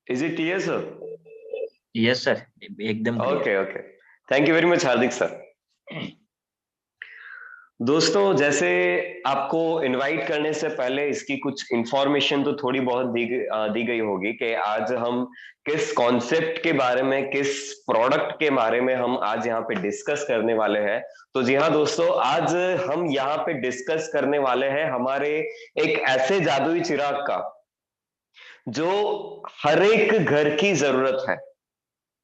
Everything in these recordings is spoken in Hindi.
Is it clear, sir? Yes sir, एकदम clear. Okay, okay. Thank you very much, Hardik sir. दोस्तों, जैसे आपको इनवाइट करने से पहले इसकी कुछ इंफॉर्मेशन तो थोड़ी बहुत दी गई होगी कि आज हम किस कॉन्सेप्ट के बारे में, किस प्रोडक्ट के बारे में हम आज यहाँ पे डिस्कस करने वाले हैं। तो जी हाँ दोस्तों, आज हम यहाँ पे डिस्कस करने वाले हैं हमारे एक ऐसे जादुई चिराग का जो हर एक घर की जरूरत है,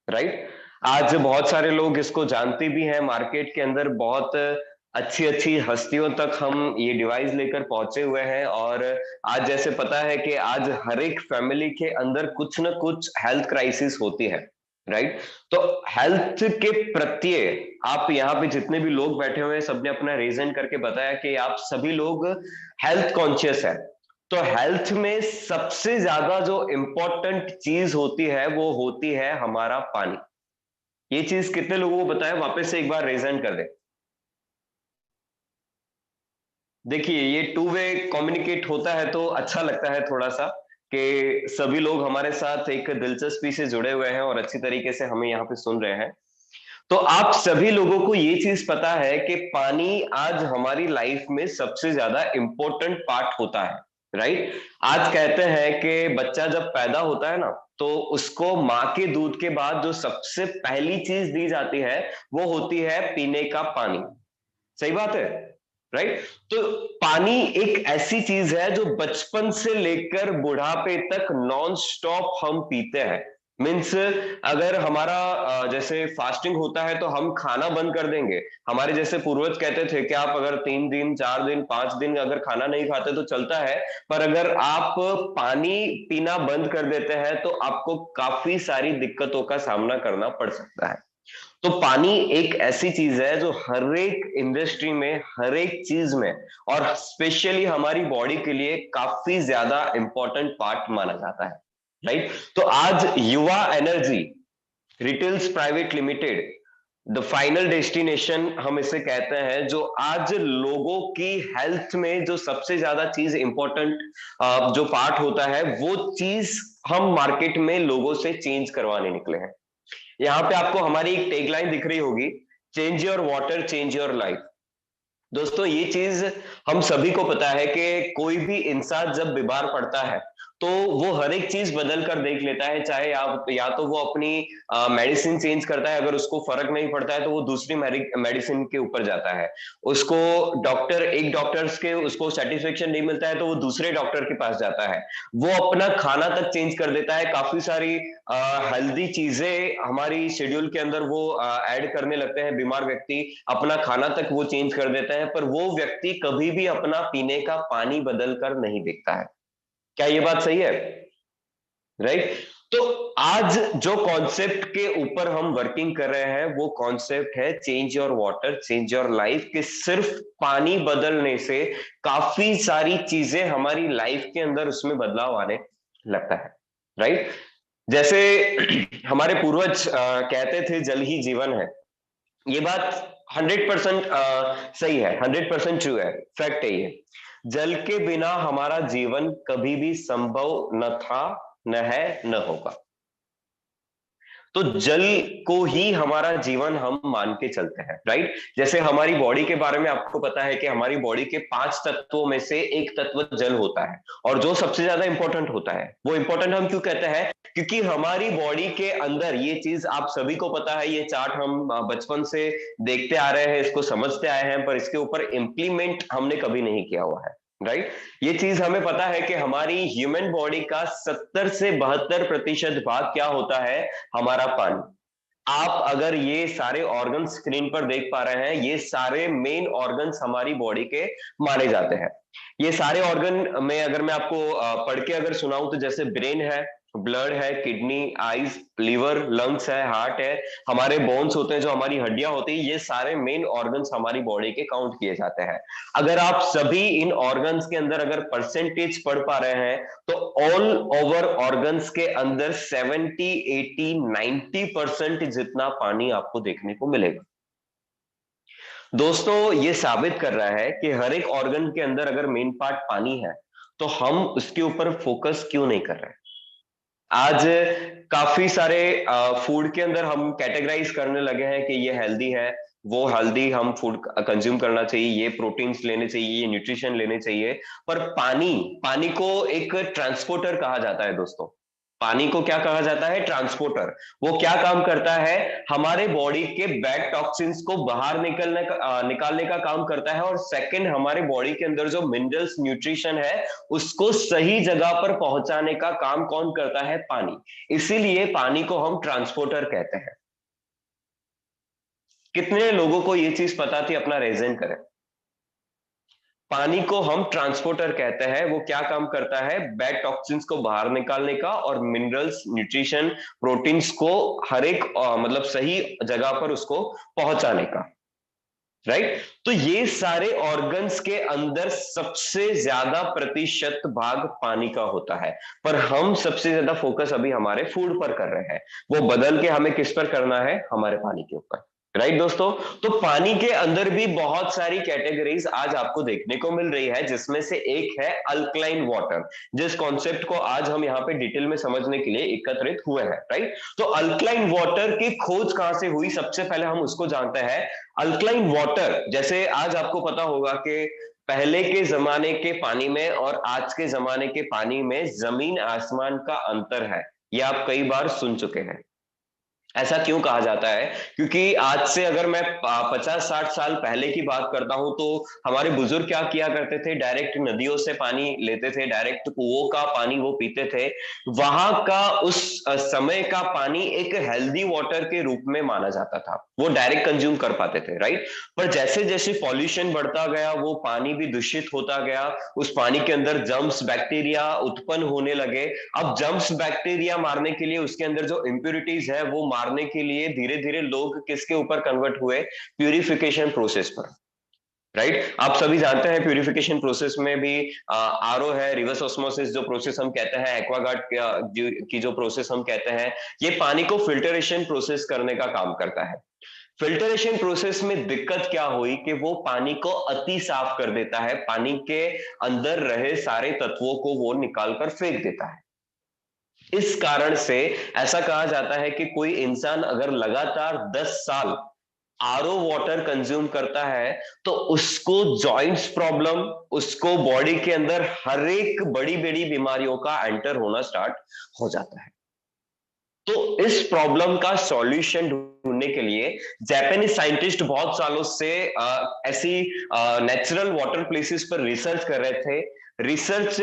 राइट। आज बहुत सारे लोग इसको जानते भी हैं, मार्केट के अंदर बहुत अच्छी अच्छी हस्तियों तक हम ये डिवाइस लेकर पहुंचे हुए हैं। और आज जैसे पता है कि आज हर एक फैमिली के अंदर कुछ ना कुछ हेल्थ क्राइसिस होती है, राइट। तो हेल्थ के प्रति आप यहाँ पे जितने भी लोग बैठे हुए हैं, सबने अपना रीजन करके बताया कि आप सभी लोग हेल्थ कॉन्शियस है। तो हेल्थ में सबसे ज्यादा जो इंपॉर्टेंट चीज होती है वो होती है हमारा पानी। ये चीज कितने लोगों को पता है? वापस से एक बार रेजेंट कर दे। देखिए, ये टू वे कम्युनिकेट होता है तो अच्छा लगता है थोड़ा सा कि सभी लोग हमारे साथ एक दिलचस्पी से जुड़े हुए हैं और अच्छी तरीके से हमें यहाँ पे सुन रहे हैं। तो आप सभी लोगों को ये चीज पता है कि पानी आज हमारी लाइफ में सबसे ज्यादा इंपॉर्टेंट पार्ट होता है, राइट। आज कहते हैं कि बच्चा जब पैदा होता है ना, तो उसको माँ के दूध के बाद जो सबसे पहली चीज दी जाती है वो होती है पीने का पानी। सही बात है, राइट। तो पानी एक ऐसी चीज है जो बचपन से लेकर बुढ़ापे तक नॉन स्टॉप हम पीते हैं। मीन्स अगर हमारा जैसे फास्टिंग होता है तो हम खाना बंद कर देंगे। हमारे जैसे पूर्वज कहते थे कि आप अगर 3 दिन 4 दिन 5 दिन अगर खाना नहीं खाते तो चलता है, पर अगर आप पानी पीना बंद कर देते हैं तो आपको काफी सारी दिक्कतों का सामना करना पड़ सकता है। तो पानी एक ऐसी चीज है जो हर एक इंडस्ट्री में, हर एक चीज में, और स्पेशली हमारी बॉडी के लिए काफी ज्यादा इंपॉर्टेंट पार्ट माना जाता है, राइट। तो आज युवा energy retails private limited, the final destination हम इसे कहते हैं, जो आज लोगों की हेल्थ में जो सबसे ज्यादा चीज इंपॉर्टेंट जो पार्ट होता है वो चीज हम मार्केट में लोगों से चेंज करवाने निकले हैं। यहाँ पे आपको हमारी एक टैगलाइन दिख रही होगी, change your water change your life. दोस्तों, ये चीज हम सभी को पता है कि कोई भी इंसान जब बीमार पड़ता है तो वो हर एक चीज बदल कर देख लेता है। चाहे आप या तो वो अपनी मेडिसिन चेंज करता है, अगर उसको फर्क नहीं पड़ता है तो वो दूसरी मेडिसिन के ऊपर जाता है। उसको डॉक्टर एक डॉक्टर्स के उसको सेटिस्फेक्शन नहीं मिलता है तो वो दूसरे डॉक्टर के पास जाता है। वो अपना खाना तक चेंज कर देता है, काफी सारी हेल्दी चीजें हमारी शेड्यूल के अंदर वो ऐड करने लगते हैं। बीमार व्यक्ति अपना खाना तक वो चेंज कर देता है, पर वो व्यक्ति कभी भी अपना पीने का पानी बदल कर नहीं देखता है। क्या ये बात सही है? राइट। तो आज जो कॉन्सेप्ट के ऊपर हम वर्किंग कर रहे हैं वो कॉन्सेप्ट है change your water change your life, कि सिर्फ पानी बदलने से काफी सारी चीजें हमारी लाइफ के अंदर उसमें बदलाव आने लगता है, राइट। जैसे हमारे पूर्वज कहते थे जल ही जीवन है। ये बात 100% सही है, 100% ट्रू है, फैक्ट है ये। जल के बिना हमारा जीवन कभी भी संभव न था, न है, न होगा। तो जल को ही हमारा जीवन हम मान के चलते हैं, राइट। जैसे हमारी बॉडी के बारे में आपको पता है कि हमारी बॉडी के 5 तत्वों में से एक तत्व जल होता है, और जो सबसे ज्यादा इंपॉर्टेंट होता है। वो इंपॉर्टेंट हम क्यों कहते हैं? क्योंकि हमारी बॉडी के अंदर ये चीज आप सभी को पता है, ये चार्ट हम बचपन से देखते आ रहे हैं, इसको समझते आए हैं, पर इसके ऊपर इंप्लीमेंट हमने कभी नहीं किया हुआ है, राइट। ये चीज हमें पता है कि हमारी ह्यूमन बॉडी का 70 से 72% भाग क्या होता है? हमारा पानी। आप अगर ये सारे ऑर्गन स्क्रीन पर देख पा रहे हैं, ये सारे मेन ऑर्गन्स हमारी बॉडी के माने जाते हैं। ये सारे ऑर्गन में अगर मैं आपको पढ़ के अगर सुनाऊं तो जैसे ब्रेन है, ब्लड है, किडनी, आईज, लिवर, लंग्स है, हार्ट है, हमारे बोन्स होते हैं, जो हमारी हड्डियां होती है, ये सारे मेन ऑर्गन्स हमारी बॉडी के काउंट किए जाते हैं। अगर आप सभी इन ऑर्गन्स के अंदर अगर परसेंटेज पढ़ पा रहे हैं तो ऑल ओवर ऑर्गन्स के अंदर 70 80 90% जितना पानी आपको देखने को मिलेगा। दोस्तों, ये साबित कर रहा है कि हर एक ऑर्गन के अंदर अगर मेन पार्ट पानी है तो हम उसके ऊपर फोकस क्यों नहीं कर रहे हैं? आज काफी सारे फूड के अंदर हम कैटेगराइज करने लगे हैं कि ये हेल्दी है, वो हेल्दी हम फूड कंज्यूम करना चाहिए, ये प्रोटीन्स लेने चाहिए, ये न्यूट्रिशन लेने चाहिए। पर पानी पानी को एक ट्रांसपोर्टर कहा जाता है दोस्तों। पानी को क्या कहा जाता है? ट्रांसपोर्टर। वो क्या काम करता है? हमारे बॉडी के बैड टॉक्सिन्स को बाहर निकालने का काम करता है। और सेकंड, हमारे बॉडी के अंदर जो मिनरल्स न्यूट्रिशन है उसको सही जगह पर पहुंचाने का काम कौन करता है? पानी। इसीलिए पानी को हम ट्रांसपोर्टर कहते हैं। कितने लोगों को ये चीज पता थी? अपना रेजेंट करें। पानी को हम ट्रांसपोर्टर कहते हैं। वो क्या काम करता है? बैड टॉक्सिन्स को बाहर निकालने का और मिनरल्स, न्यूट्रिशन, प्रोटीन्स को हर एक मतलब सही जगह पर उसको पहुंचाने का। राइट? तो ये सारे ऑर्गन्स के अंदर सबसे ज्यादा प्रतिशत भाग पानी का होता है। पर हम सबसे ज्यादा फोकस अभी हमारे फूड पर कर रहे हैं। वो बदल के हमें किस पर करना है? हमारे पानी के ऊपर। राइट दोस्तों? तो पानी के अंदर भी बहुत सारी कैटेगरीज आज आपको देखने को मिल रही है, जिसमें से एक है अल्कलाइन वाटर, जिस कॉन्सेप्ट को आज हम यहाँ पे डिटेल में समझने के लिए एकत्रित हुए हैं। राइट? तो अल्कलाइन वाटर की खोज कहां से हुई? सबसे पहले हम उसको जानते हैं। अल्कलाइन वाटर, जैसे आज आपको पता होगा कि पहले के जमाने के पानी में और आज के जमाने के पानी में जमीन आसमान का अंतर है। ये आप कई बार सुन चुके हैं। ऐसा क्यों कहा जाता है? क्योंकि आज से अगर मैं 50-60 साल पहले की बात करता हूं तो हमारे बुजुर्ग क्या किया करते थे? डायरेक्ट नदियों से पानी लेते थे, डायरेक्ट कुओं का पानी वो पीते थे। वहां का उस समय का पानी एक हेल्दी वाटर के रूप में माना जाता था। वो डायरेक्ट कंज्यूम कर पाते थे। राइट? पर जैसे जैसे पॉल्यूशन बढ़ता गया, वो पानी भी दूषित होता गया। उस पानी के अंदर जर्म्स, बैक्टीरिया उत्पन्न होने लगे। अब जर्म्स, बैक्टीरिया मारने के लिए, उसके अंदर जो इंप्यूरिटीज है वो मारने के लिए धीरे धीरे लोग किसके ऊपर कन्वर्ट हुए? प्यूरिफिकेशन प्रोसेस पर। राइट? आप सभी जानते हैं प्यूरिफिकेशन प्रोसेस में भी आरओ है, रिवर्स ऑस्मोसिस जो प्रोसेस हम कहते हैं, एक्वागार्ड की जो प्रोसेस हम कहते हैं, ये पानी को फिल्टरेशन प्रोसेस करने का काम करता है। फिल्टरेशन प्रोसेस में दिक्कत क्या हुई कि वो पानी को अति साफ कर देता है, पानी के अंदर रहे सारे तत्वों को वो निकाल कर फेंक देता है। इस कारण से ऐसा कहा जाता है कि कोई इंसान अगर लगातार 10 साल आरओ वाटर कंज्यूम करता है तो उसको जॉइंट्स प्रॉब्लम, उसको बॉडी के अंदर हर एक बड़ी बड़ी बीमारियों का एंटर होना स्टार्ट हो जाता है। तो इस प्रॉब्लम का सॉल्यूशन ढूंढने के लिए जापानीज साइंटिस्ट बहुत सालों से ऐसी नेचुरल वाटर प्लेसेस पर रिसर्च कर रहे थे। रिसर्च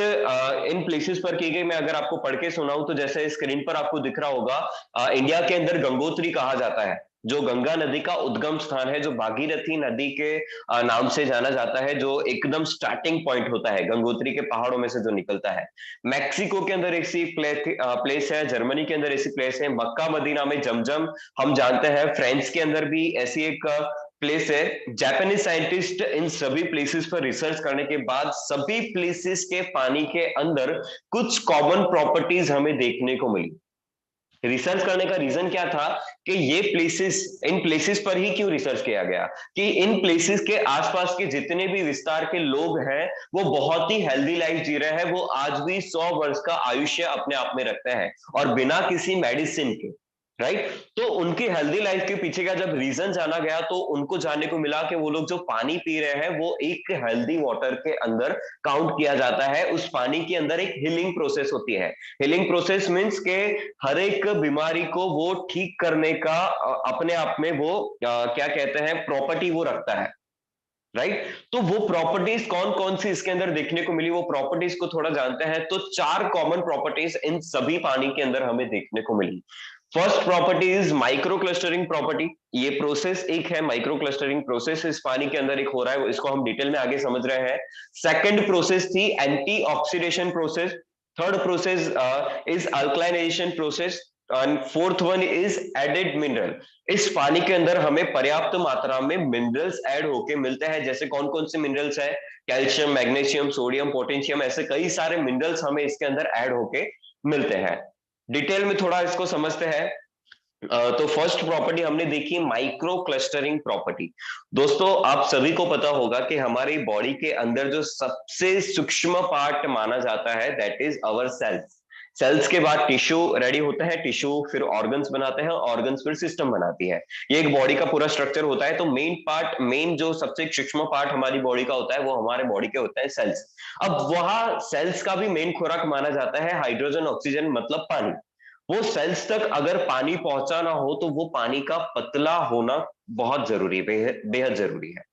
इन प्लेसेस पर की गई। मैं अगर आपको पढ़ के सुनाऊं तो जैसे स्क्रीन पर आपको दिख रहा होगा, इंडिया के अंदर गंगोत्री कहा जाता है, जो गंगा नदी का उद्गम स्थान है, जो भागीरथी नदी के नाम से जाना जाता है, जो एकदम स्टार्टिंग पॉइंट होता है गंगोत्री के पहाड़ों में से जो निकलता है। मैक्सिको के अंदर ऐसी प्लेस है, जर्मनी के अंदर ऐसी प्लेस है, मक्का मदीना में जमजम हम जानते हैं, फ्रांस के अंदर भी ऐसी एक प्लेस है। जापानीज साइंटिस्ट इन सभी प्लेसेस पर रिसर्च करने के बाद सभी प्लेसेस के पानी के अंदर कुछ कॉमन प्रॉपर्टीज हमें देखने को मिली। रिसर्च करने का रीजन क्या था कि ये प्लेसेस, इन प्लेसेस पर ही क्यों रिसर्च किया गया कि इन प्लेसेस के आसपास के जितने भी विस्तार के लोग हैं वो बहुत ही हेल्दी लाइफ जी रहे हैं। वो आज भी 100 वर्ष का आयुष्य अपने आप में रखते हैं और बिना किसी मेडिसिन के। राइट? तो उनकी हेल्दी लाइफ के पीछे का जब रीजन जाना गया तो उनको जानने को मिला कि वो लोग जो पानी पी रहे हैं वो एक हेल्दी वाटर के अंदर काउंट किया जाता है। उस पानी के अंदर एक हीलिंग प्रोसेस होती है। हीलिंग प्रोसेस मीन्स के हर एक बीमारी को वो ठीक करने का अपने आप में वो क्या कहते हैं, प्रॉपर्टी वो रखता है। राइट? तो वो प्रॉपर्टीज कौन कौन सी इसके अंदर देखने को मिली, वो प्रॉपर्टीज को थोड़ा जानते हैं। तो 4 कॉमन प्रॉपर्टीज इन सभी पानी के अंदर हमें देखने को मिली। First property is micro clustering property. ये प्रोसेस एक है, माइक्रो क्लस्टरिंग प्रोसेस इस पानी के अंदर एक हो रहा है, इसको हम डिटेल में आगे समझ रहे हैं। सेकंड प्रोसेस थी anti oxidation process. Third process is alkalination process. And fourth one is added mineral. इस पानी के अंदर हमें पर्याप्त मात्रा में मिनरल्स ऐड होके मिलते हैं। जैसे कौन कौन से मिनरल्स है? कैल्शियम, मैग्नीशियम, सोडियम, पोटेशियम, ऐसे कई सारे मिनरल्स हमें इसके अंदर ऐड होके मिलते हैं। डिटेल में थोड़ा इसको समझते हैं। तो फर्स्ट प्रॉपर्टी हमने देखी माइक्रो क्लस्टरिंग प्रॉपर्टी। दोस्तों आप सभी को पता होगा कि हमारी बॉडी के अंदर जो सबसे सूक्ष्म पार्ट माना जाता है that is our cells. Cells के बाद टिश्यू रेडी होता है, टिश्यू फिर ऑर्गन्स बनाते हैं, ऑर्गन्स फिर सिस्टम बनाती है। ये एक बॉडी का पूरा स्ट्रक्चर होता है। तो मेन पार्ट, मेन जो सबसे सूक्ष्म पार्ट हमारी बॉडी का होता है वो हमारे बॉडी के होता है सेल्स। अब वहां सेल्स का भी मेन खुराक माना जाता है हाइड्रोजन ऑक्सीजन मतलब पानी। वो सेल्स तक अगर पानी पहुंचा ना हो तो वो पानी का पतला होना बहुत जरूरी है, बेहद जरूरी है।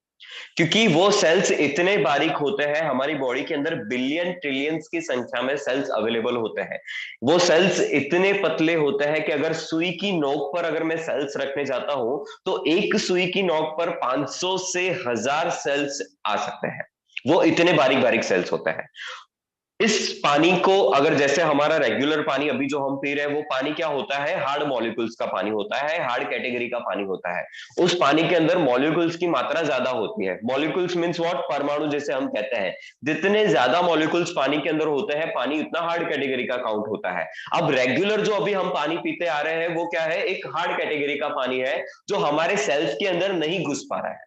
क्योंकि वो सेल्स इतने बारीक होते हैं, हमारी बॉडी के अंदर बिलियन ट्रिलियंस की संख्या में सेल्स अवेलेबल होते हैं। वो सेल्स इतने पतले होते हैं कि अगर सुई की नोक पर अगर मैं सेल्स रखने जाता हूं तो एक सुई की नोक पर 500 से 1000 सेल्स आ सकते हैं। वो इतने बारीक बारीक सेल्स होते हैं। इस पानी को अगर, जैसे हमारा रेगुलर पानी अभी जो हम पी रहे हैं, वो पानी क्या होता है, हार्ड मॉलिक्यूल्स का पानी होता है, हार्ड कैटेगरी का पानी होता है। उस पानी के अंदर मॉलिक्यूल्स की मात्रा ज्यादा होती है। मॉलिक्यूल्स मींस व्हाट, परमाणु जिसे हम कहते हैं। जितने ज्यादा मॉलिक्यूल्स पानी के अंदर होते हैं, पानी उतना हार्ड कैटेगरी का काउंट होता है। अब रेगुलर जो अभी हम पानी पीते आ रहे हैं वो क्या है, एक हार्ड कैटेगरी का पानी है जो हमारे सेल्स के अंदर नहीं घुस पा रहा है।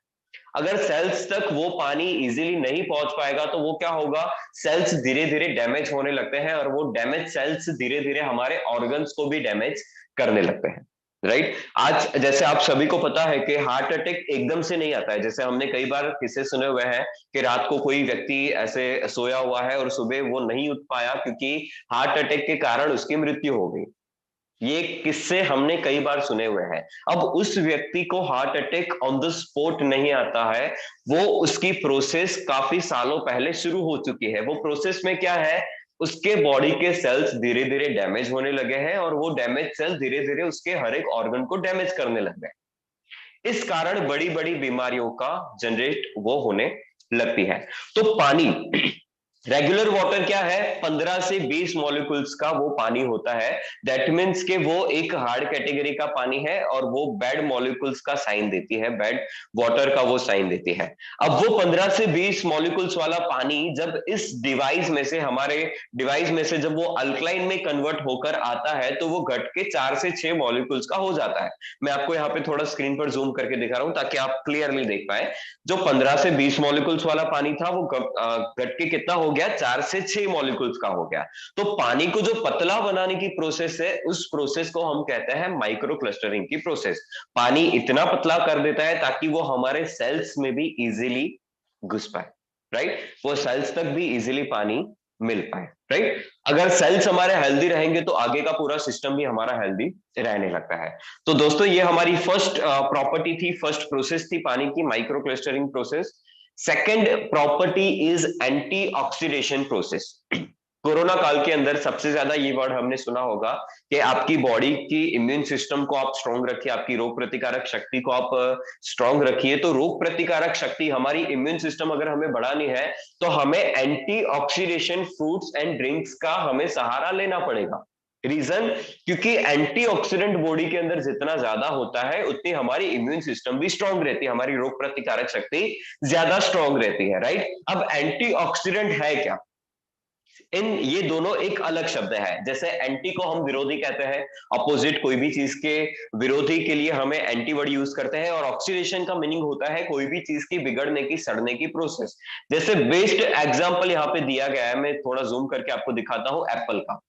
अगर सेल्स तक वो पानी इजीली नहीं पहुंच पाएगा तो वो क्या होगा, सेल्स धीरे धीरे डैमेज होने लगते हैं, और वो डैमेज सेल्स धीरे धीरे हमारे ऑर्गन्स को भी डैमेज करने लगते हैं। राइट। आज जैसे आप सभी को पता है कि हार्ट अटैक एकदम से नहीं आता है। जैसे हमने कई बार किस्से सुने हुए हैं कि रात को कोई व्यक्ति ऐसे सोया हुआ है और सुबह वो नहीं उठ पाया क्योंकि हार्ट अटैक के कारण उसकी मृत्यु हो गई। ये किस्से हमने कई बार सुने हुए हैं। अब उस व्यक्ति को heart attack on the spot नहीं आता है, वो उसकी प्रोसेस काफी सालों पहले शुरू हो चुकी है। वो प्रोसेस में क्या है, उसके बॉडी के सेल्स धीरे धीरे डैमेज होने लगे हैं, और वो डैमेज सेल्स धीरे धीरे उसके हर एक ऑर्गन को डैमेज करने लग गए। इस कारण बड़ी बड़ी बीमारियों का जनरेट वो होने लगती है। तो पानी, रेगुलर वाटर क्या है, 15 से 20 मॉलिक्यूल्स का वो पानी होता है। दैट मीन्स के वो एक हार्ड कैटेगरी का पानी है, और वो बैड मॉलिक्यूल्स का साइन देती है, बैड वाटर का वो साइन देती है। अब वो 15 से 20 मॉलिक्यूल्स वाला पानी जब इस डिवाइस में से, हमारे डिवाइस में से जब वो अल्कलाइन में कन्वर्ट होकर आता है तो वो घट के 4 से 6 मॉलिक्यूल्स का हो जाता है। मैं आपको यहाँ पे थोड़ा स्क्रीन पर जूम करके दिखा रहा हूं ताकि आप क्लियरली देख पाए। जो 15 से 20 मॉलिक्यूल्स वाला पानी था वो घट के कितना हो गया, 4 से 6 मॉलिक्यूल्स का हो गया। तो पानी को जो पतला बनाने की प्रोसेस है, उस प्रोसेस को हम कहते हैं माइक्रो क्लस्टरिंग की प्रोसेस। पानी इतना पतला कर देता है ताकि वो हमारे सेल्स में भी इजीली घुस पाए। राइट, वो सेल्स तक भी इजीली पानी मिल पाए। राइट, अगर सेल्स हमारे हेल्दी रहेंगे तो आगे का पूरा सिस्टम भी हमारा हेल्दी रहने लगता है। तो दोस्तों ये हमारी फर्स्ट प्रॉपर्टी थी, फर्स्ट प्रोसेस थी पानी की, micro clustering process. Second property is anti oxidation process. Corona काल के अंदर सबसे ज्यादा ये वर्ड हमने सुना होगा कि आपकी बॉडी की इम्यून सिस्टम को आप स्ट्रॉन्ग रखिए, आपकी रोग प्रतिकारक शक्ति को आप स्ट्रॉन्ग रखिए। तो रोग प्रतिकारक शक्ति, हमारी इम्यून सिस्टम अगर हमें बढ़ानी है तो हमें anti oxidation fruits and drinks का हमें सहारा लेना पड़ेगा। रीजन, क्योंकि एंटीऑक्सीडेंट बॉडी के अंदर जितना ज्यादा होता है उतनी हमारी इम्यून सिस्टम भी स्ट्रांग रहती है, हमारी रोग प्रतिकारक शक्ति ज्यादा स्ट्रांग रहती है। राइट, अब एंटीऑक्सीडेंट है क्या, इन ये दोनों एक अलग शब्द है। जैसे एंटी को हम विरोधी कहते हैं, अपोजिट कोई भी चीज के विरोधी के लिए हमें एंटी वर्ड यूज करते हैं। और ऑक्सीडेशन का मीनिंग होता है कोई भी चीज की बिगड़ने की, सड़ने की प्रोसेस। जैसे बेस्ट एग्जांपल यहाँ पे दिया गया है, मैं थोड़ा जूम करके आपको दिखाता हूं एप्पल का।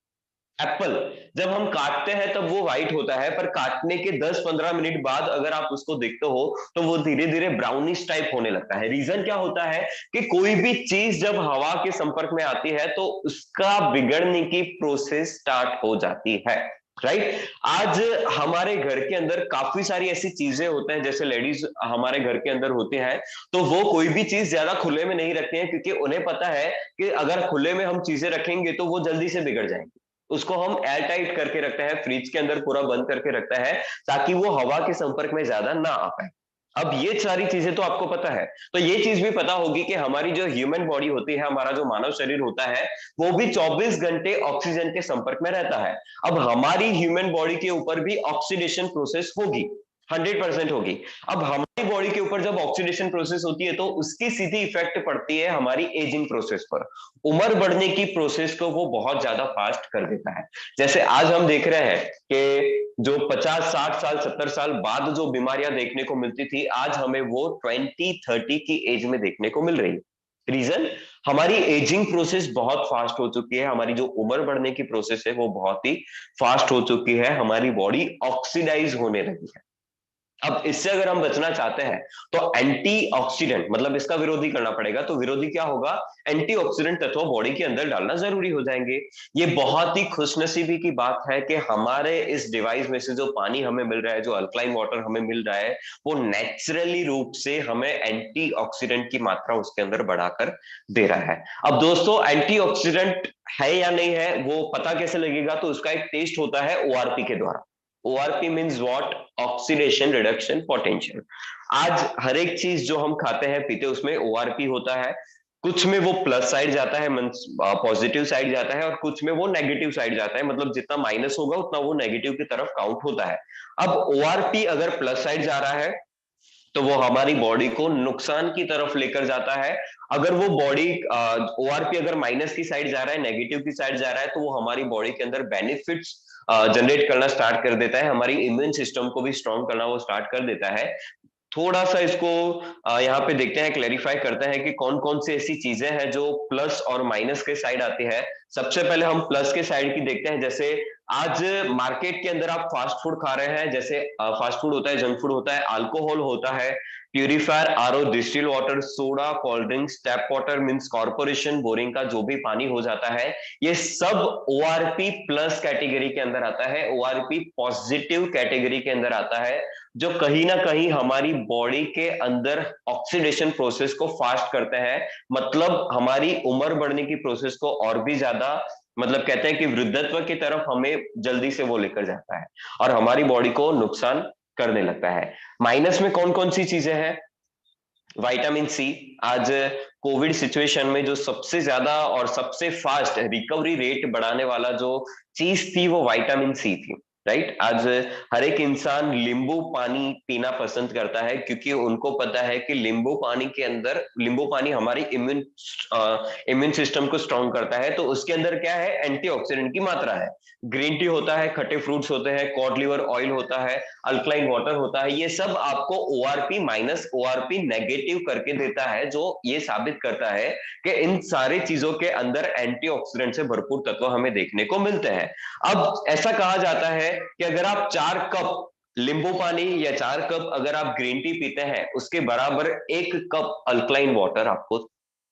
एप्पल जब हम काटते हैं तब वो व्हाइट होता है, पर काटने के 10-15 मिनट बाद अगर आप उसको देखते हो तो वो धीरे धीरे ब्राउनिश टाइप होने लगता है। रीजन क्या होता है कि कोई भी चीज जब हवा के संपर्क में आती है तो उसका बिगड़ने की प्रोसेस स्टार्ट हो जाती है। राइट, आज हमारे घर के अंदर काफी सारी ऐसी चीजें होते हैं, जैसे लेडीज हमारे घर के अंदर होती हैं, तो वो कोई भी चीज ज्यादा खुले में नहीं रखती हैं, क्योंकि उन्हें पता है कि अगर खुले में हम चीजें रखेंगे तो वो जल्दी से बिगड़ जाएंगी। उसको हम एयर टाइट करके रखते हैं, फ्रिज के अंदर पूरा बंद करके रखता है ताकि वो हवा के संपर्क में ज्यादा ना आ पाए। अब ये सारी चीजें तो आपको पता है, तो ये चीज भी पता होगी कि हमारी जो ह्यूमन बॉडी होती है, हमारा जो मानव शरीर होता है, वो भी 24 घंटे ऑक्सीजन के संपर्क में रहता है। अब हमारी ह्यूमन बॉडी के ऊपर भी ऑक्सीडेशन प्रोसेस होगी, 100% होगी। अब हमारी बॉडी के ऊपर जब ऑक्सीडेशन प्रोसेस होती है तो उसकी सीधी इफेक्ट पड़ती है हमारी एजिंग प्रोसेस पर। उम्र बढ़ने की प्रोसेस को वो बहुत ज्यादा फास्ट कर देता है। जैसे आज हम देख रहे हैं कि जो 50-60 साल 70 साल बाद जो बीमारियां देखने को मिलती थी, आज हमें वो 20-30 की एज में देखने को मिल रही है। रीजन, हमारी एजिंग प्रोसेस बहुत फास्ट हो चुकी है, हमारी जो उम्र बढ़ने की प्रोसेस है वो बहुत ही फास्ट हो चुकी है, हमारी बॉडी ऑक्सीडाइज होने लगी है। अब इससे अगर हम बचना चाहते हैं तो एंटीऑक्सीडेंट मतलब इसका विरोधी करना पड़ेगा। तो विरोधी क्या होगा, एंटीऑक्सीडेंट तत्व बॉडी के अंदर डालना जरूरी हो जाएंगे। ये बहुत ही खुशनसीबी की बात है कि हमारे इस डिवाइस में से जो पानी हमें मिल रहा है, जो अल्कलाइन वाटर हमें मिल रहा है, वो नेचुरली रूप से हमें एंटीऑक्सीडेंट की मात्रा उसके अंदर बढ़ाकर दे रहा है। अब दोस्तों, एंटीऑक्सीडेंट है या नहीं है वो पता कैसे लगेगा, तो उसका एक टेस्ट होता है ओआरपी के द्वारा। ORP means what, oxidation reduction potential. आज हर एक चीज जो हम खाते हैं पीते हैं उसमें ओआरपी होता है। कुछ में वो प्लस साइड जाता है, मीन्स पॉजिटिव साइड जाता है, और कुछ में वो नेगेटिव साइड जाता है, मतलब जितना माइनस होगा उतना वो नेगेटिव की तरफ काउंट होता है। अब ओआरपी अगर प्लस साइड जा रहा है तो वो हमारी बॉडी को नुकसान की तरफ लेकर जाता है। अगर वो बॉडी ओआरपी अगर माइनस की साइड जा रहा है, नेगेटिव की साइड जा रहा है, तो वो हमारी बॉडी के अंदर बेनिफिट्स जनरेट करना स्टार्ट कर देता है, हमारी इम्यून सिस्टम को भी स्ट्रॉन्ग करना वो स्टार्ट कर देता है। थोड़ा सा इसको यहाँ पे देखते हैं, क्लेरिफाई करते हैं कि कौन कौन सी ऐसी चीजें हैं जो प्लस और माइनस के साइड आती है। सबसे पहले हम प्लस के साइड की देखते हैं। जैसे आज मार्केट के अंदर आप फास्ट फूड खा रहे हैं, जैसे फास्ट फूड होता है, जंक फूड होता है, अल्कोहल होता है, purifier, RO, distil water, soda, cold drinks, tap water means corporation, boring का जो भी पानी हो जाता है, ये सब ओआरपी प्लस कैटेगरी के अंदर आता है, ओआरपी पॉजिटिव कैटेगरी के अंदर आता है, जो कहीं ना कहीं हमारी बॉडी के अंदर ऑक्सीडेशन प्रोसेस को फास्ट करते हैं, मतलब हमारी उम्र बढ़ने की प्रोसेस को और भी ज्यादा, मतलब कहते हैं कि वृद्धत्व की तरफ हमें जल्दी से वो लेकर जाता है और हमारी बॉडी को नुकसान करने लगता है। माइनस में कौन कौन सी चीजें हैं, विटामिन सी। आज कोविड सिचुएशन में जो सबसे ज्यादा और सबसे फास्ट रिकवरी रेट बढ़ाने वाला जो चीज थी वो विटामिन सी थी, राइट। आज हर एक इंसान नींबू पानी पीना पसंद करता है क्योंकि उनको पता है कि नींबू पानी के अंदर, नींबू पानी हमारी इम्यून सिस्टम को स्ट्रॉन्ग करता है, तो उसके अंदर क्या है, एंटीऑक्सीडेंट की मात्रा है। ग्रीन टी होता है, खट्टे फ्रूट्स होते हैं, कॉड लिवर ऑयल होता है, अल्कलाइन वाटर होता है, ये सब आपको ओआरपी माइनस ओआरपी नेगेटिव करके देता है, जो ये साबित करता है कि इन सारी चीजों के अंदर एंटीऑक्सीडेंट से भरपूर तत्व हमें देखने को मिलते हैं। अब ऐसा कहा जाता है कि अगर आप 4 कप नींबू पानी या 4 कप अगर आप ग्रीन टी पीते हैं, उसके बराबर 1 कप अल्कलाइन वाटर आपको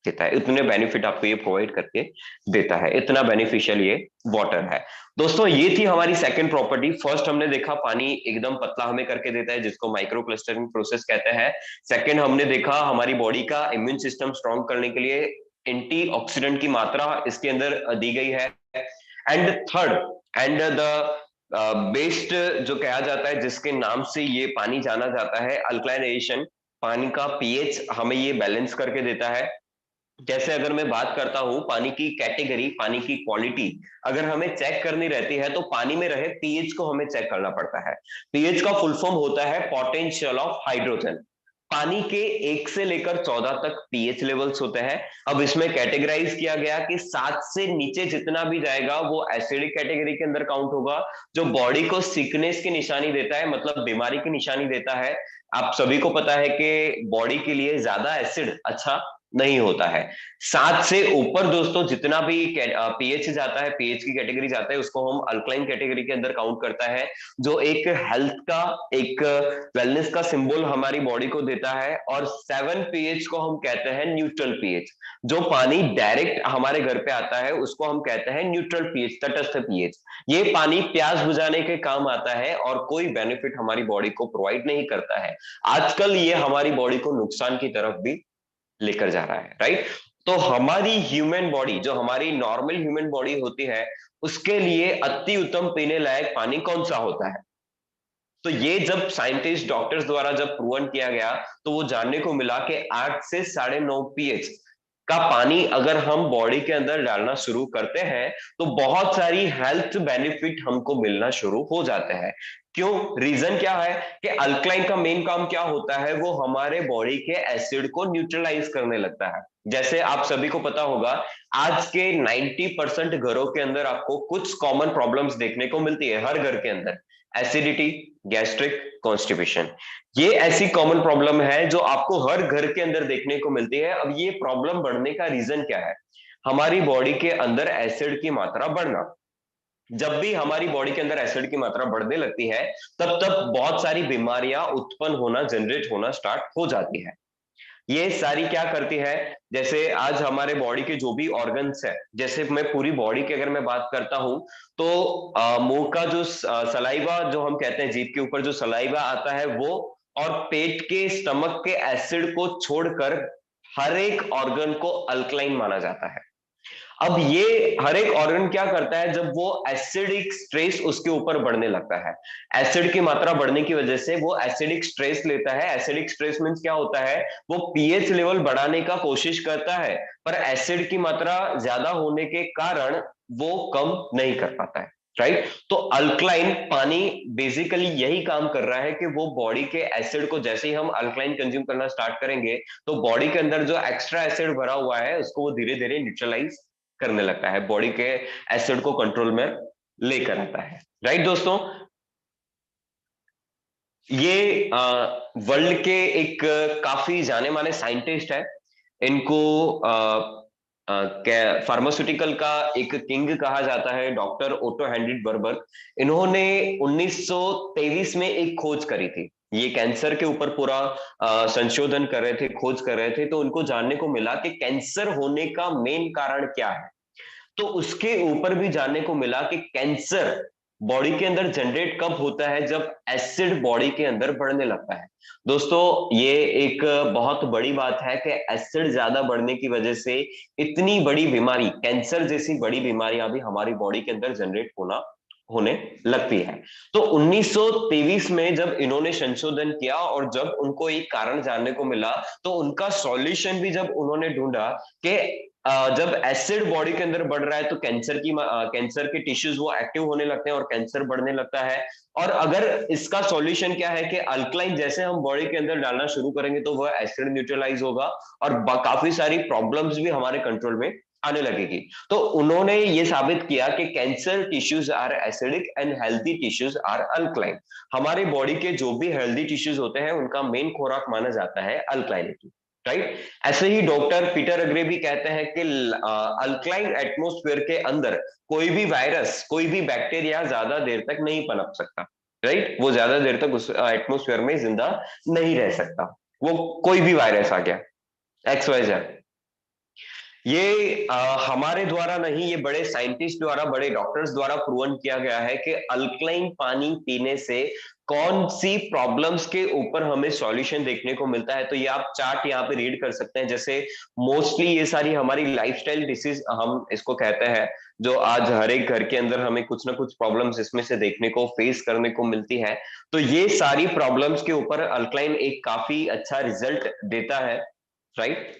देता है। इतने बेनिफिट आपको ये प्रोवाइड करके देता है, इतना बेनिफिशियल ये वाटर है। दोस्तों, ये थी हमारी सेकंड प्रॉपर्टी। फर्स्ट हमने देखा पानी एकदम पतला हमें करके देता है, जिसको माइक्रो क्लस्टरिंग प्रोसेस कहते हैं। सेकंड हमने देखा हमारी बॉडी का इम्यून सिस्टम स्ट्रॉन्ग करने के लिए एंटीऑक्सीडेंट की मात्रा इसके अंदर दी गई है। And third and the best जो कहा जाता है, जिसके नाम से ये पानी जाना जाता है, अल्कलाइनेशन, पानी का पीएच हमें ये बैलेंस करके देता है। जैसे अगर मैं बात करता हूं पानी की कैटेगरी, पानी की क्वालिटी अगर हमें चेक करनी रहती है तो पानी में रहे पीएच को हमें चेक करना पड़ता है। पीएच का फुल फॉर्म होता है पोटेंशियल ऑफ हाइड्रोजन। पानी के 1 से लेकर 14 तक पीएच लेवल्स होते हैं। अब इसमें कैटेगराइज किया गया कि 7 से नीचे जितना भी जाएगा वो एसिडिक कैटेगरी के अंदर काउंट होगा, जो बॉडी को सिकनेस की निशानी देता है, मतलब बीमारी की निशानी देता है। आप सभी को पता है कि बॉडी के लिए ज्यादा एसिड अच्छा नहीं होता है। 7 से ऊपर दोस्तों जितना भी पीएच जाता है, पीएच की कैटेगरी जाता है, उसको हम अल्कलाइन कैटेगरी के अंदर काउंट करता है, जो एक हेल्थ का, एक वेलनेस का सिंबल हमारी बॉडी को देता है। और 7 पीएच को हम कहते हैं न्यूट्रल पीएच। जो पानी डायरेक्ट हमारे घर पे आता है उसको हम कहते हैं न्यूट्रल पीएच, तटस्थ पीएच। ये पानी प्यास बुझाने के काम आता है और कोई बेनिफिट हमारी बॉडी को प्रोवाइड नहीं करता है। आजकल ये हमारी बॉडी को नुकसान की तरफ भी लेकर जा रहा है, राइट। तो हमारी ह्यूमन बॉडी, जो हमारी नॉर्मल ह्यूमन बॉडी होती है, उसके लिए अति उत्तम पीने लायक पानी कौन सा होता है, तो ये जब साइंटिस्ट डॉक्टर्स द्वारा जब प्रूवन किया गया तो वो जानने को मिला कि 8 से 9.5 पीएच का पानी अगर हम बॉडी के अंदर डालना शुरू करते हैं तो बहुत सारी हेल्थ बेनिफिट हमको मिलना शुरू हो जाते हैं। क्यों, रीजन क्या है कि अल्कलाइन का मेन काम क्या होता है, वो हमारे बॉडी के एसिड को न्यूट्रलाइज करने लगता है। जैसे आप सभी को पता होगा, आज के 90% घरों के अंदर आपको कुछ कॉमन प्रॉब्लम्स देखने को मिलती है, हर घर के अंदर। Acidity, gastric constipation. ये ऐसी कॉमन प्रॉब्लम है जो आपको हर घर के अंदर देखने को मिलती है। अब ये प्रॉब्लम बढ़ने का रीजन क्या है? हमारी बॉडी के अंदर एसिड की मात्रा बढ़ना। जब भी हमारी बॉडी के अंदर एसिड की मात्रा बढ़ने लगती है, तब तब बहुत सारी बीमारियां उत्पन्न होना, जनरेट होना स्टार्ट हो जाती है। ये सारी क्या करती है? जैसे आज हमारे बॉडी के जो भी ऑर्गन्स है, जैसे मैं पूरी बॉडी की अगर मैं बात करता हूं, तो मुंह का जो सलाइवा जो हम कहते हैं, जीभ के ऊपर जो सलाइवा आता है वो, और पेट के स्टमक के एसिड को छोड़कर हर एक ऑर्गन को अल्कलाइन माना जाता है। अब ये हर एक ऑर्गन क्या करता है, जब वो एसिडिक स्ट्रेस उसके ऊपर बढ़ने लगता है, एसिड की मात्रा बढ़ने की वजह से वो एसिडिक स्ट्रेस लेता है। एसिडिक स्ट्रेस मींस क्या होता है? वो पीएच लेवल बढ़ाने का कोशिश करता है, पर एसिड की मात्रा ज्यादा होने के कारण वो कम नहीं कर पाता है। राइट? तो अल्कलाइन पानी बेसिकली यही काम कर रहा है कि वो बॉडी के एसिड को, जैसे ही हम अल्कलाइन कंज्यूम करना स्टार्ट करेंगे, तो बॉडी के अंदर जो एक्स्ट्रा एसिड भरा हुआ है उसको वो धीरे धीरे न्यूट्रलाइज करने लगता है, बॉडी के एसिड को कंट्रोल में लेकर आता है। राइट दोस्तों? ये वर्ल्ड के एक काफी जाने माने साइंटिस्ट है। इनको फार्मास्यूटिकल का एक किंग कहा जाता है, डॉक्टर ओटो हेनरिच बर्बर। इन्होंने 1923 में एक खोज करी थी। ये कैंसर के ऊपर पूरा संशोधन कर रहे थे, खोज कर रहे थे, तो उनको जानने को मिला कि कैंसर होने का मेन कारण क्या है। तो उसके ऊपर भी जानने को मिला कि कैंसर बॉडी के अंदर जनरेट कब होता है? जब एसिड बॉडी के अंदर बढ़ने लगता है। दोस्तों, ये एक बहुत बड़ी बात है कि एसिड ज्यादा बढ़ने की वजह से इतनी बड़ी बीमारी, कैंसर जैसी बड़ी बीमारियां भी हमारी बॉडी के अंदर जनरेट होने लगती है। तो 1923 में जब इन्होंने संशोधन किया और जब उनको एक कारण जानने को मिला, तो उनका सॉल्यूशन भी जब उन्होंने ढूंढा कि जब एसिड बॉडी के अंदर बढ़ रहा है तो कैंसर के टिश्यूज वो एक्टिव होने लगते हैं और कैंसर बढ़ने लगता है। और अगर इसका सॉल्यूशन क्या है कि अल्कलाइन जैसे हम बॉडी के अंदर डालना शुरू करेंगे तो वह एसिड न्यूट्रलाइज होगा और काफी सारी प्रॉब्लम्स भी हमारे कंट्रोल में आने लगेगी। तो उन्होंने ये साबित किया कि cancer tissues are acidic and healthy tissues are alkaline. हमारे बॉडी के जो भी हेल्थी टिश्यूज होते हैं उनका मेन खुराक माना जाता है अल्कलाइनिटी। राइट? ऐसे ही डॉक्टर पीटर अग्रे भी कहते हैं कि अल्कलाइन एटमॉस्फेयर के अंदर कोई भी वायरस, कोई भी बैक्टीरिया ज्यादा देर तक नहीं पनप सकता। राइट? वो ज्यादा देर तक उस एटमॉस्फेयर में जिंदा नहीं रह सकता। वो कोई भी वायरस आ गया, एक्स वाई जेड। ये हमारे द्वारा नहीं, ये बड़े साइंटिस्ट द्वारा, बड़े डॉक्टर्स द्वारा प्रूवन किया गया है कि अल्कलाइन पानी पीने से कौन सी प्रॉब्लम्स के ऊपर हमें सॉल्यूशन देखने को मिलता है। तो ये आप चार्ट यहाँ पे रीड कर सकते हैं। जैसे मोस्टली ये सारी हमारी लाइफस्टाइल डिसीज हम इसको कहते हैं, जो आज हर एक घर के अंदर हमें कुछ ना कुछ प्रॉब्लम्स इसमें से देखने को, फेस करने को मिलती है। तो ये सारी प्रॉब्लम्स के ऊपर अल्कलाइन एक काफी अच्छा रिजल्ट देता है। राइट?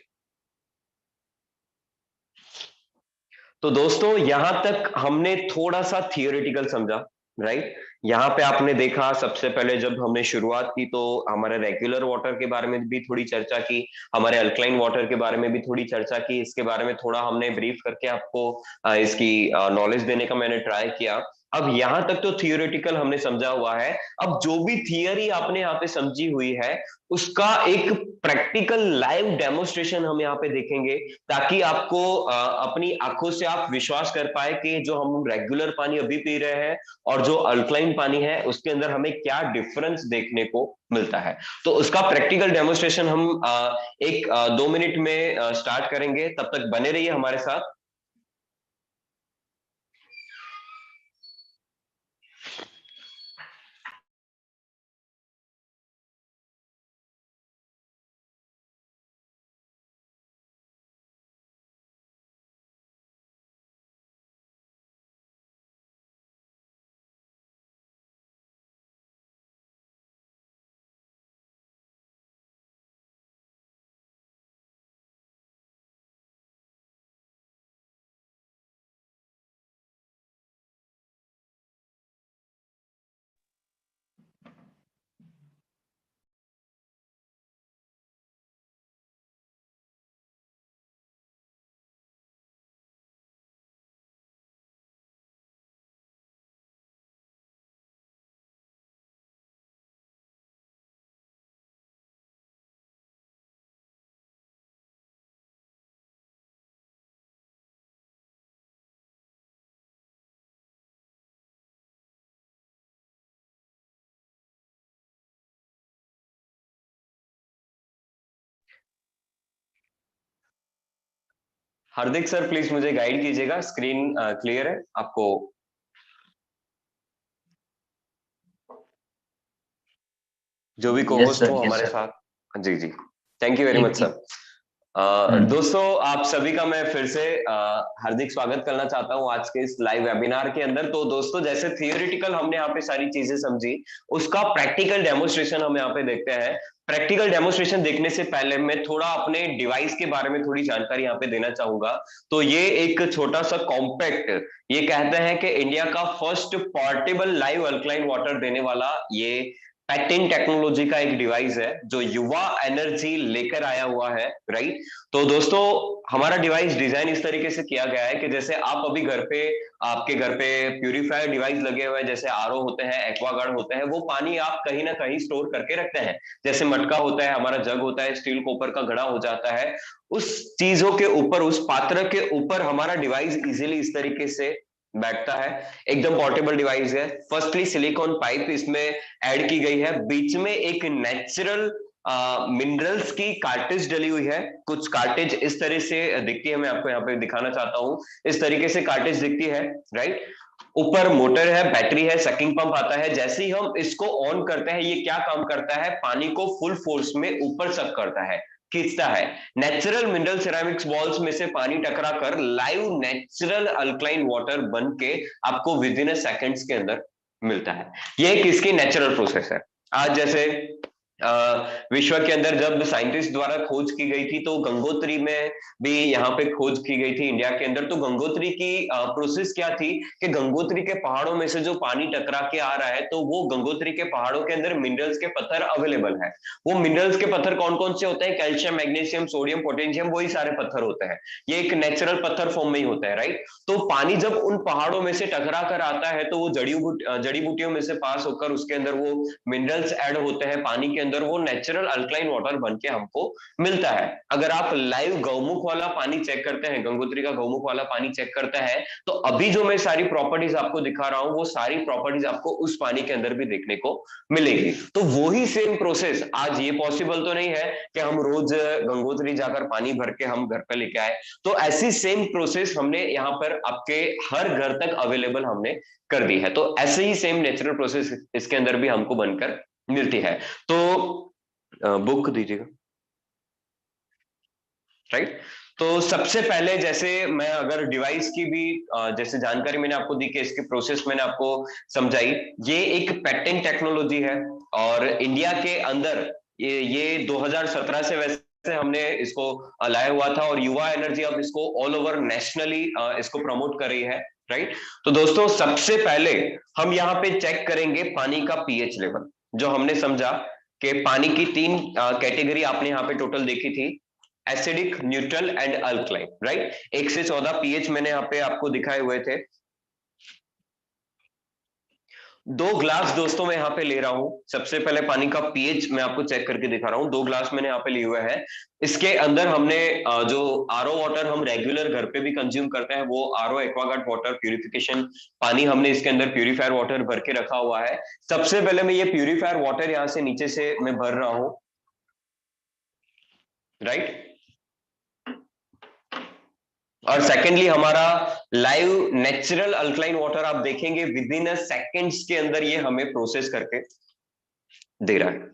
तो दोस्तों, यहां तक हमने थोड़ा सा थियोरेटिकल समझा। राइट? यहाँ पे आपने देखा, सबसे पहले जब हमने शुरुआत की तो हमारे रेगुलर वाटर के बारे में भी थोड़ी चर्चा की, हमारे अल्कलाइन वाटर के बारे में भी थोड़ी चर्चा की, इसके बारे में थोड़ा हमने ब्रीफ करके आपको इसकी नॉलेज देने का मैंने ट्राई किया। अब यहां तक तो थियोरेटिकल हमने समझा हुआ है। अब जो भी थियरी आपने यहाँ पे समझी हुई है, उसका एक प्रैक्टिकल लाइव डेमोस्ट्रेशन हम यहाँ पे देखेंगे, ताकि आपको अपनी आंखों से आप विश्वास कर पाए कि जो हम रेगुलर पानी अभी पी रहे हैं और जो अल्कलाइन पानी है उसके अंदर हमें क्या डिफरेंस देखने को मिलता है। तो उसका प्रैक्टिकल डेमोस्ट्रेशन हम एक 2 मिनट में स्टार्ट करेंगे। तब तक बने रहिए हमारे साथ। हार्दिक सर प्लीज मुझे गाइड कीजिएगा, स्क्रीन क्लियर है आपको? जो भी यस को-होस्ट हो सर, यस हमारे सर। साथ। जी जी, थैंक यू वेरी एक मच एक सर। हम्म। दोस्तों आप सभी का मैं फिर से हार्दिक स्वागत करना चाहता हूं आज के इस लाइव वेबिनार के अंदर। तो दोस्तों जैसे थियोरिटिकल हमने यहाँ पे सारी चीजें समझी, उसका प्रैक्टिकल डेमोस्ट्रेशन हम यहाँ पे देखते हैं। प्रैक्टिकल डेमोस्ट्रेशन देखने से पहले मैं थोड़ा अपने डिवाइस के बारे में थोड़ी जानकारी यहाँ पे देना चाहूंगा। तो ये एक छोटा सा कॉम्पैक्ट, ये कहते हैं कि इंडिया का first portable live alkaline water देने वाला ये पैटिन टेक्नोलॉजी का एक डिवाइस है जो युवा एनर्जी लेकर आया हुआ है, राइट। तो दोस्तों हमारा डिवाइस डिजाइन इस तरीके से किया गया है कि जैसे आप अभी घर पे, आपके घर पे प्यूरिफायर डिवाइस लगे हुए हैं, जैसे आरओ होते हैं, एक्वागार्ड होते हैं, वो पानी आप कहीं ना कहीं स्टोर करके रखते हैं। जैसे मटका होता है, हमारा जग होता है, स्टील कॉपर का घड़ा हो जाता है, उस चीजों के ऊपर, उस पात्र के ऊपर हमारा डिवाइस इजीली इस तरीके से बैठता है। एकदम पोर्टेबल डिवाइस है। फर्स्टली सिलिकॉन पाइप इसमें ऐड की गई है, बीच में एक नेचुरल मिनरल्स की कार्टेज डली हुई है। कुछ कार्टेज इस तरह से दिखती है, मैं आपको यहाँ पे दिखाना चाहता हूँ। इस तरीके से कार्टेज दिखती है, राइट। ऊपर मोटर है, बैटरी है, सकिंग पंप आता है। जैसे ही हम इसको ऑन करते हैं, ये क्या काम करता है, पानी को फुल फोर्स में ऊपर सक करता है, खींचता है। नेचुरल मिनरल सिरेमिक्स बॉल्स में से पानी टकरा कर लाइव नेचुरल अल्कलाइन वाटर बन के आपको विद इन सेकेंड्स के अंदर मिलता है। ये एक इसकी नेचुरल प्रोसेस है। आज जैसे विश्व के अंदर जब साइंटिस्ट द्वारा खोज की गई थी, तो गंगोत्री में भी यहाँ पे खोज की गई थी इंडिया के अंदर। तो गंगोत्री की प्रोसेस क्या थी कि गंगोत्री के पहाड़ों में से जो पानी टकरा के आ रहा है, तो वो गंगोत्री के पहाड़ों के अंदर मिनरल्स के पत्थर अवेलेबल है। वो मिनरल्स के पत्थर कौन कौन से होते हैं? कैल्शियम, मैग्नीशियम, सोडियम, पोटेशियम, वही सारे पत्थर होते हैं। ये एक नेचुरल पत्थर फॉर्म में ही होता है, राइट। तो पानी जब उन पहाड़ों में से टकरा कर आता है, तो वो जड़ी बूटियों में से पास होकर उसके अंदर वो मिनरल्स ऐड होते हैं पानी के अंदर, वो नेचुरल अल्कलाइन वाटर बन के हमको मिलता है। अगर आप लाइव गौमुख वाला पानी चेक करते हैं, गंगोत्री का गौमुख वाला पानी चेक करते हैं, तो अभी जो मैं सारी प्रॉपर्टीज आपको दिखा रहा हूं, वो सारी प्रॉपर्टीज आपको उस पानी के अंदर भी देखने को मिलेगी। तो वही सेम प्रोसेस आज, ये पॉसिबल तो नहीं है कि हम रोज गंगोत्री जाकर पानी भर के हम घर पे लेके आए। तो ऐसी सेम प्रोसेस हमने यहाँ पर आपके हर घर तक अवेलेबल हमने कर दी है। तो ऐसे ही सेम नेचुरल प्रोसेस इसके अंदर भी हमको बनकर मिलती है। तो बुक दीजिएगा, राइट। तो सबसे पहले जैसे मैं अगर डिवाइस की भी जैसे जानकारी मैंने आपको दी कि इसकी प्रोसेस मैंने आपको समझाई, ये एक पेटेंट टेक्नोलॉजी है और इंडिया के अंदर ये 2017 से वैसे हमने इसको लाया हुआ था, और युवा एनर्जी अब इसको ऑल ओवर नेशनली इसको प्रमोट कर रही है, राइट। तो दोस्तों सबसे पहले हम यहाँ पे चेक करेंगे पानी का पीएच लेवल। जो हमने समझा कि पानी की तीन कैटेगरी आपने यहाँ पे टोटल देखी थी, acidic, neutral and alkaline, right. 1 से 14 पीएच मैंने यहाँ पे आपको दिखाए हुए थे। 2 ग्लास दोस्तों मैं यहाँ पे ले रहा हूं। सबसे पहले पानी का पीएच मैं आपको चेक करके दिखा रहा हूं। 2 ग्लास मैंने यहाँ पे लिए हुए हैं। इसके अंदर हमने जो आरओ वाटर हम रेगुलर घर पे भी कंज्यूम करते हैं, वो आरओ एक्वागार्ड वाटर प्यूरिफिकेशन पानी हमने इसके अंदर प्यूरिफायर वाटर भर के रखा हुआ है। सबसे पहले मैं ये प्यूरिफायर वाटर यहाँ से नीचे से मैं भर रहा हूं, राइट। और सेकेंडली हमारा लाइव नेचुरल अल्कलाइन वाटर आप देखेंगे विद इन सेकेंड्स के अंदर ये हमें प्रोसेस करके दे रहा है।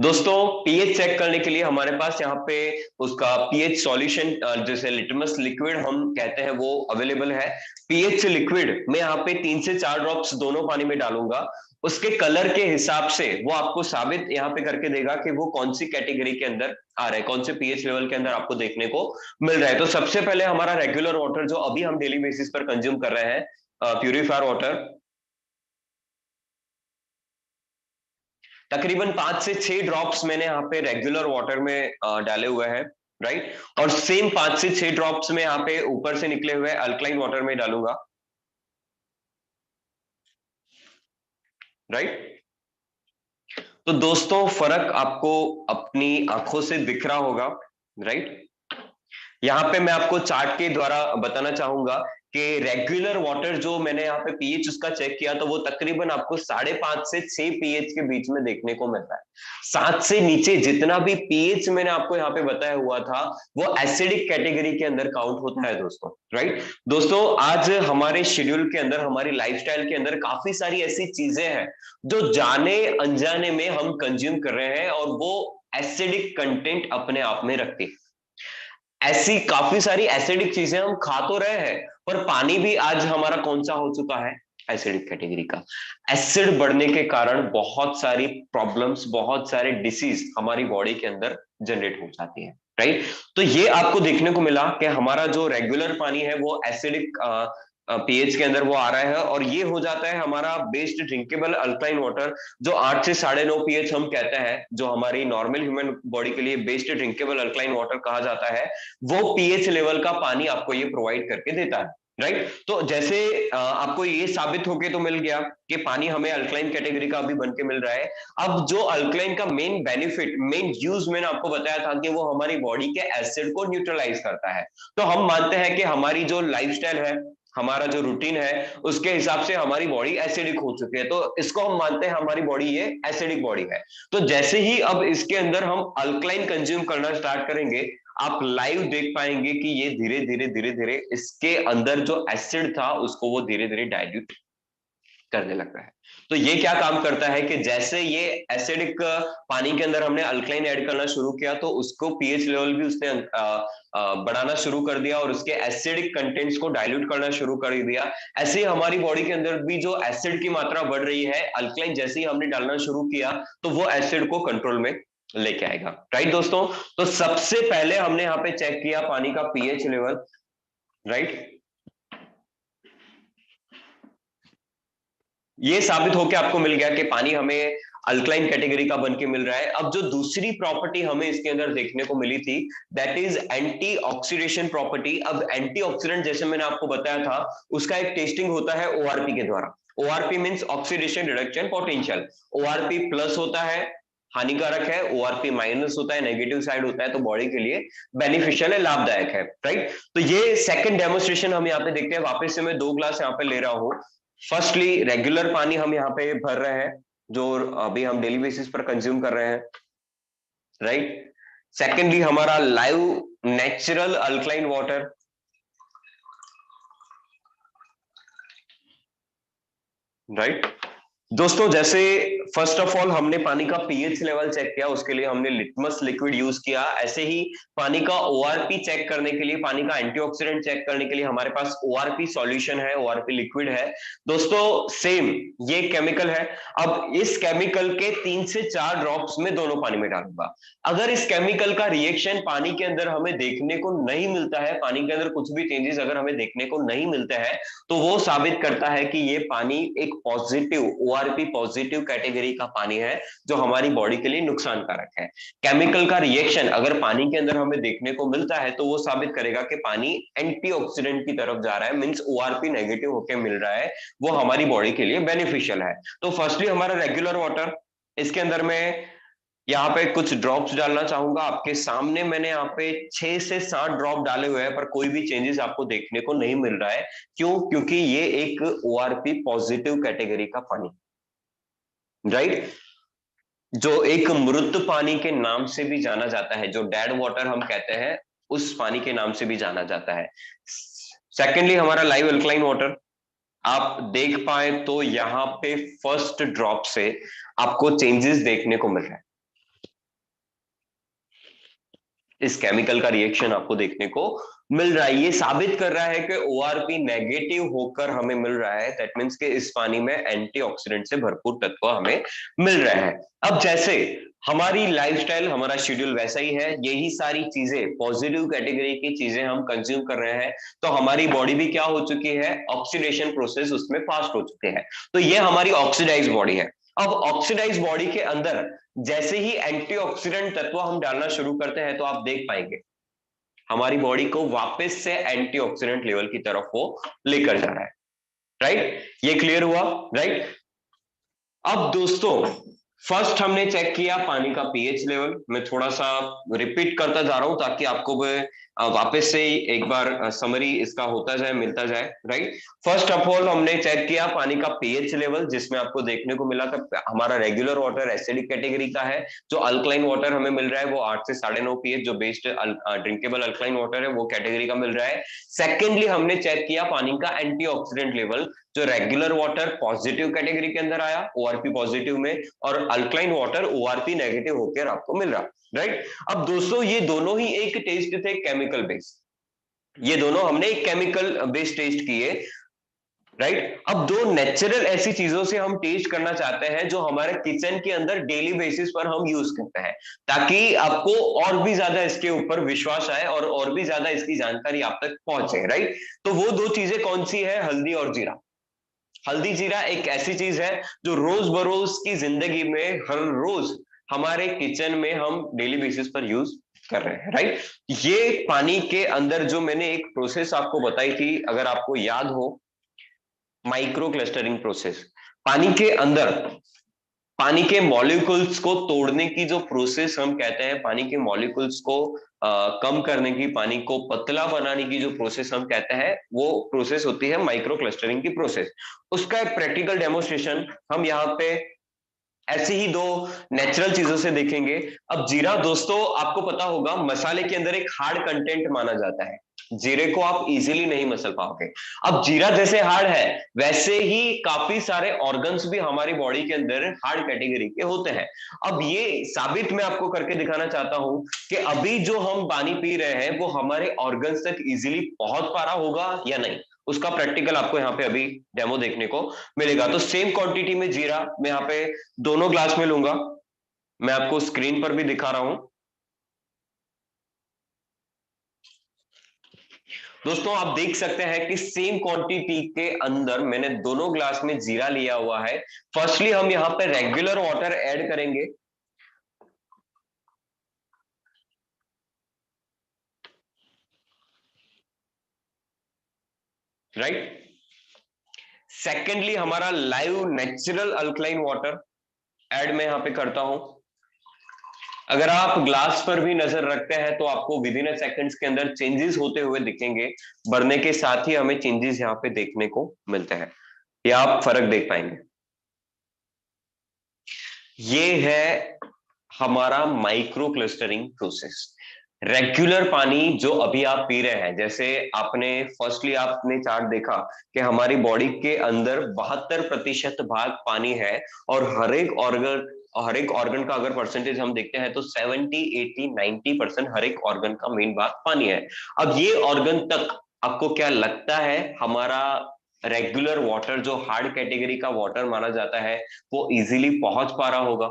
दोस्तों पीएच चेक करने के लिए हमारे पास यहाँ पे उसका पीएच सॉल्यूशन, जैसे लिटमस लिक्विड हम कहते हैं, वो अवेलेबल है। पीएच लिक्विड मैं यहाँ पे 3 से 4 ड्रॉप्स दोनों पानी में डालूंगा। उसके कलर के हिसाब से वो आपको साबित यहाँ पे करके देगा कि वो कौन सी कैटेगरी के अंदर आ रहा है, कौन से पीएच लेवल के अंदर आपको देखने को मिल रहा है। तो सबसे पहले हमारा रेगुलर वाटर जो अभी हम डेली बेसिस पर कंज्यूम कर रहे हैं, प्यूरिफायर वाटर, तकरीबन 5 से 6 ड्रॉप्स मैंने यहाँ पे रेगुलर वाटर में डाले हुए हैं, राइट। और सेम 5 से 6 ड्रॉप्स में यहाँ पे ऊपर से निकले हुए अल्कलाइन वाटर में डालूंगा, राइट। तो दोस्तों फर्क आपको अपनी आंखों से दिख रहा होगा, राइट। यहाँ पे मैं आपको चार्ट के द्वारा बताना चाहूंगा कि रेगुलर वाटर जो मैंने यहाँ पे पीएच उसका चेक किया तो वो तकरीबन आपको 5.5 से 6 पीएच के बीच में देखने को मिलता है। 7 से नीचे जितना भी पीएच मैंने आपको यहाँ पे बताया हुआ था वो एसिडिक कैटेगरी के अंदर काउंट होता है दोस्तों, राइट। दोस्तों आज हमारे शेड्यूल के अंदर, हमारी लाइफस्टाइल के अंदर काफी सारी ऐसी चीजें हैं जो जाने अनजाने में हम कंज्यूम कर रहे हैं और वो एसिडिक कंटेंट अपने आप में रखती है। ऐसी काफी सारी एसिडिक चीजें हम खा तो रहे हैं, पर पानी भी आज हमारा कौन सा हो चुका है, एसिडिक कैटेगरी का। एसिड बढ़ने के कारण बहुत सारी प्रॉब्लम्स, बहुत सारे डिसीज हमारी बॉडी के अंदर जनरेट हो जाती है, राइट। तो ये आपको देखने को मिला कि हमारा जो रेगुलर पानी है वो एसिडिक पीएच के अंदर वो आ रहा है, और ये हो जाता है हमारा बेस्ड ड्रिंकेबल अल्कलाइन वाटर, जो 8 से 9.5 पीएच हम कहते हैं, जो हमारी नॉर्मल ह्यूमन बॉडी के लिए बेस्ड ड्रिंकेबल अल्कलाइन वाटर कहा जाता है, वो पीएच लेवल का पानी आपको ये प्रोवाइड करके देता है, राइट। तो जैसे आपको ये साबित होके तो मिल गया कि पानी हमें अल्कलाइन कैटेगरी का अभी बन के मिल रहा है। अब जो अल्कलाइन का मेन बेनिफिट, मेन यूज मैंने आपको बताया था कि वो हमारी बॉडी के एसिड को न्यूट्रलाइज करता है। तो हम मानते हैं कि हमारी जो लाइफस्टाइल है, हमारा जो रूटीन है, उसके हिसाब से हमारी बॉडी एसिडिक हो चुकी है, तो इसको हम मानते हैं हमारी बॉडी ये एसिडिक बॉडी है। तो जैसे ही अब इसके अंदर हम अल्कलाइन कंज्यूम करना स्टार्ट करेंगे, आप लाइव देख पाएंगे कि ये धीरे धीरे धीरे धीरे इसके अंदर जो एसिड था उसको वो धीरे धीरे डाइल्यूट करने लगता है। तो ये क्या काम करता है कि जैसे ये एसिडिक पानी के अंदर हमने अल्कलाइन ऐड करना शुरू किया तो उसको पीएच लेवल भी उसने बढ़ाना शुरू कर दिया और उसके एसिडिक कंटेंट्स को डाइल्यूट करना शुरू कर दिया। ऐसे ही हमारी बॉडी के अंदर भी जो एसिड की मात्रा बढ़ रही है, अल्कलाइन जैसे ही हमने डालना शुरू किया तो वो एसिड को कंट्रोल में लेके आएगा, राइट दोस्तों। तो सबसे पहले हमने यहाँ पे चेक किया पानी का पीएच लेवल, राइट। ये साबित होकर आपको मिल गया कि पानी हमें अल्कलाइन कैटेगरी का बन के मिल रहा है। अब जो दूसरी प्रॉपर्टी हमें इसके अंदर देखने को मिली थी, that is anti oxidation property. अब एंटीऑक्सीडेंट जैसे मैंने आपको बताया था, उसका एक टेस्टिंग होता है ओआरपी के द्वारा। ORP means oxidation reduction potential. ORP plus होता है हानिकारक है, ओआरपी माइनस होता है नेगेटिव साइड होता है, तो बॉडी के लिए बेनिफिशियल है, लाभदायक है, राइट। तो ये सेकंड डेमोन्स्ट्रेशन हम यहाँ पे देखते हैं। वापस से मैं 2 ग्लास यहाँ पे ले रहा हूँ। फर्स्टली रेगुलर पानी हम यहाँ पे भर रहे हैं जो अभी हम डेली बेसिस पर कंज्यूम कर रहे हैं, राइट। सेकेंडली हमारा live natural alkaline water, right. दोस्तों जैसे फर्स्ट ऑफ ऑल हमने पानी का पीएच लेवल चेक किया, उसके लिए हमने लिटमस लिक्विड यूज किया। ऐसे ही पानी का ओआरपी चेक करने के लिए, पानी का एंटीऑक्सीडेंट चेक करने के लिए हमारे पास ओआरपी सॉल्यूशन है, ओआरपी लिक्विड है। दोस्तों सेम ये केमिकल है। अब इस केमिकल के 3 से 4 ड्रॉप्स में दोनों पानी में डालूंगा। अगर इस केमिकल का रिएक्शन पानी के अंदर हमें देखने को नहीं मिलता है, पानी के अंदर कुछ भी चेंजेस अगर हमें देखने को नहीं मिलते हैं, तो वो साबित करता है कि ये पानी एक पॉजिटिव ओआरपी पॉजिटिव कैटेगरी का पानी है जो हमारी बॉडी के लिए नुकसानकारक है। केमिकल का रिएक्शन अगर पानी के अंदर हमें देखने को मिलता है तो वो साबित करेगा कि पानी एंटीऑक्सीडेंट की तरफ जा रहा है, मींस ओआरपी नेगेटिव होकर मिल रहा है, वो हमारी बॉडी के लिए बेनिफिशियल है। तो फर्स्टली हमारा रेगुलर वाटर, इसके अंदर में यहाँ पे कुछ ड्रॉप्स डालना चाहूंगा। आपके सामने मैंने यहाँ पे 6 से 7 ड्रॉप डाले हुए हैं, पर कोई भी चेंजेस आपको देखने को नहीं मिल रहा है। क्यों? क्योंकि ये एक ओआरपी पॉजिटिव कैटेगरी का पानी, राइट, जो एक मृत पानी के नाम से भी जाना जाता है, जो डेड वाटर हम कहते हैं, उस पानी के नाम से भी जाना जाता है। सेकेंडली हमारा लाइव अल्कलाइन वाटर, आप देख पाए तो यहाँ पे फर्स्ट ड्रॉप से आपको चेंजेस देखने को मिल रहा है। इस केमिकल का रिएक्शन आपको देखने को मिल रहा है। ये साबित कर रहा है कि ओआरपी नेगेटिव होकर हमें मिल रहा है। दैट मींस कि इस पानी में एंटीऑक्सीडेंट से भरपूर तत्व हमें मिल रहे हैं। अब जैसे हमारी लाइफस्टाइल, हमारा शेड्यूल वैसा ही है, यही सारी चीजें पॉजिटिव कैटेगरी की चीजें हम कंज्यूम कर रहे हैं, तो हमारी बॉडी भी क्या हो चुकी है, ऑक्सीडेशन प्रोसेस उसमें फास्ट हो चुके हैं। तो ये हमारी ऑक्सीडाइज बॉडी है। अब ऑक्सीडाइज बॉडी के अंदर जैसे ही एंटीऑक्सीडेंट तत्व हम डालना शुरू करते हैं तो आप देख पाएंगे हमारी बॉडी को वापस से एंटीऑक्सीडेंट लेवल की तरफ वो लेकर जा रहा है, राइट। ये क्लियर हुआ, राइट। अब दोस्तों फर्स्ट हमने चेक किया पानी का पीएच लेवल। मैं थोड़ा सा रिपीट करता जा रहा हूं ताकि आपको भी वापस से एक बार समरी इसका होता जाए, मिलता जाए, राइट। फर्स्ट ऑफ ऑल हमने चेक किया पानी का पीएच लेवल, जिसमें आपको देखने को मिला था हमारा रेगुलर वाटर एसिडिक कैटेगरी का है। जो अल्कलाइन वाटर हमें मिल रहा है वो 8 से 9.5 पीएच, जो बेस्ड ड्रिंकेबल अल्कलाइन वाटर है वो कैटेगरी का मिल रहा है। सेकेंडली हमने चेक किया पानी का एंटीऑक्सीडेंट लेवल, जो रेगुलर वाटर पॉजिटिव कैटेगरी के अंदर आया, ओआरपी पॉजिटिव में, और अल्कलाइन वाटर ओआरपी नेगेटिव होकर आपको मिल रहा, राइट। अब दोस्तों ये दोनों ही एक टेस्ट थे केमिकल बेस्ड, ये दोनों हमने एक केमिकल बेस्ड टेस्ट किए, राइट। अब दो नेचुरल ऐसी चीजों से हम टेस्ट करना चाहते हैं जो हमारे किचन के अंदर डेली बेसिस पर हम यूज करते हैं, ताकि आपको और भी ज्यादा इसके ऊपर विश्वास आए और भी ज्यादा इसकी जानकारी आप तक पहुंचे, राइट। तो वो दो चीजें कौन सी है? हल्दी और जीरा। हल्दी जीरा एक ऐसी चीज है जो रोज बरोज की जिंदगी में हर रोज हमारे किचन में हम डेली बेसिस पर यूज कर रहे हैं, राइट। ये पानी के अंदर जो मैंने एक प्रोसेस आपको बताई थी, अगर आपको याद हो, माइक्रो क्लस्टरिंग प्रोसेस। पानी के अंदर पानी के मॉलिक्यूल्स को तोड़ने की जो प्रोसेस हम कहते हैं, पानी के मॉलिक्यूल्स को कम करने की, पानी को पतला बनाने की जो प्रोसेस हम कहते हैं, वो प्रोसेस होती है माइक्रो क्लस्टरिंग की प्रोसेस। उसका एक प्रैक्टिकल डेमोस्ट्रेशन हम यहाँ पे ऐसे ही दो नेचुरल चीजों से देखेंगे। अब जीरा दोस्तों आपको पता होगा मसाले के अंदर एक हार्ड कंटेंट माना जाता है, जीरे को आप इजीली नहीं मसल पाओगे। अब जीरा जैसे हार्ड है, वैसे ही काफी सारे ऑर्गन्स भी हमारी बॉडी के अंदर हार्ड कैटेगरी के होते हैं। अब ये साबित मैं आपको करके दिखाना चाहता हूं कि अभी जो हम पानी पी रहे हैं वो हमारे ऑर्गन्स तक इजीली पहुंच पा रहा होगा या नहीं, उसका प्रैक्टिकल आपको यहाँ पे अभी डेमो देखने को मिलेगा। तो सेम क्वांटिटी में जीरा मैं यहाँ पे दोनों ग्लास में लूंगा, मैं आपको स्क्रीन पर भी दिखा रहा हूं। दोस्तों आप देख सकते हैं कि सेम क्वांटिटी के अंदर मैंने दोनों ग्लास में जीरा लिया हुआ है। फर्स्टली हम यहाँ पे रेगुलर वाटर ऐड करेंगे, राइट। सेकेंडली हमारा live natural alkaline water add मैं यहाँ पे करता हूं। अगर आप ग्लास पर भी नजर रखते हैं तो आपको विद इन अ सेकंड्स के अंदर चेंजेस होते हुए दिखेंगे, बढ़ने के साथ ही हमें चेंजेस यहाँ पे देखने को मिलते हैं, या आप फर्क देख पाएंगे। ये है हमारा माइक्रो क्लस्टरिंग प्रोसेस। रेगुलर पानी जो अभी आप पी रहे हैं, जैसे आपने फर्स्टली आपने चार्ट देखा कि हमारी बॉडी के अंदर 72% भाग पानी है, और हर एक ऑर्गन का अगर परसेंटेज हम देखते हैं तो 70, 80, 90% हर एक ऑर्गन का मेन भाग पानी है। अब ये ऑर्गन तक आपको क्या लगता है हमारा रेगुलर वाटर, जो हार्ड कैटेगरी का वाटर माना जाता है, वो इजीली पहुंच पा रहा होगा?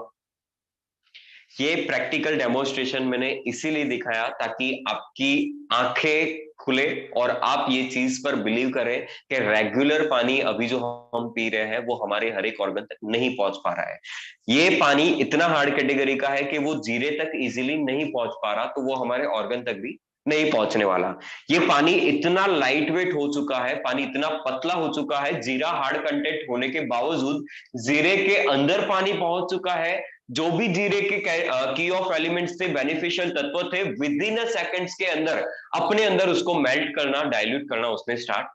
ये प्रैक्टिकल डेमोन्स्ट्रेशन मैंने इसीलिए दिखाया ताकि आपकी आंखें खुले और आप ये चीज पर बिलीव करें कि रेगुलर पानी अभी जो हम पी रहे हैं वो हमारे हर एक ऑर्गन तक नहीं पहुंच पा रहा है। ये पानी इतना हार्ड कैटेगरी का है कि वो जीरे तक इजीली नहीं पहुंच पा रहा, तो वो हमारे ऑर्गन तक भी नहीं पहुंचने वाला। ये पानी इतना लाइट वेट हो चुका है, पानी इतना पतला हो चुका है, जीरा हार्ड कंटेंट होने के बावजूद जीरे के अंदर पानी पहुंच चुका है। जो भी जीरे के की ऑफ एलिमेंट्स थे, बेनिफिशियल तत्व थे, विद इन अ सेकंड्स के अंदर अपने अंदर उसको मेल्ट करना, डाइल्यूट करना उसने स्टार्ट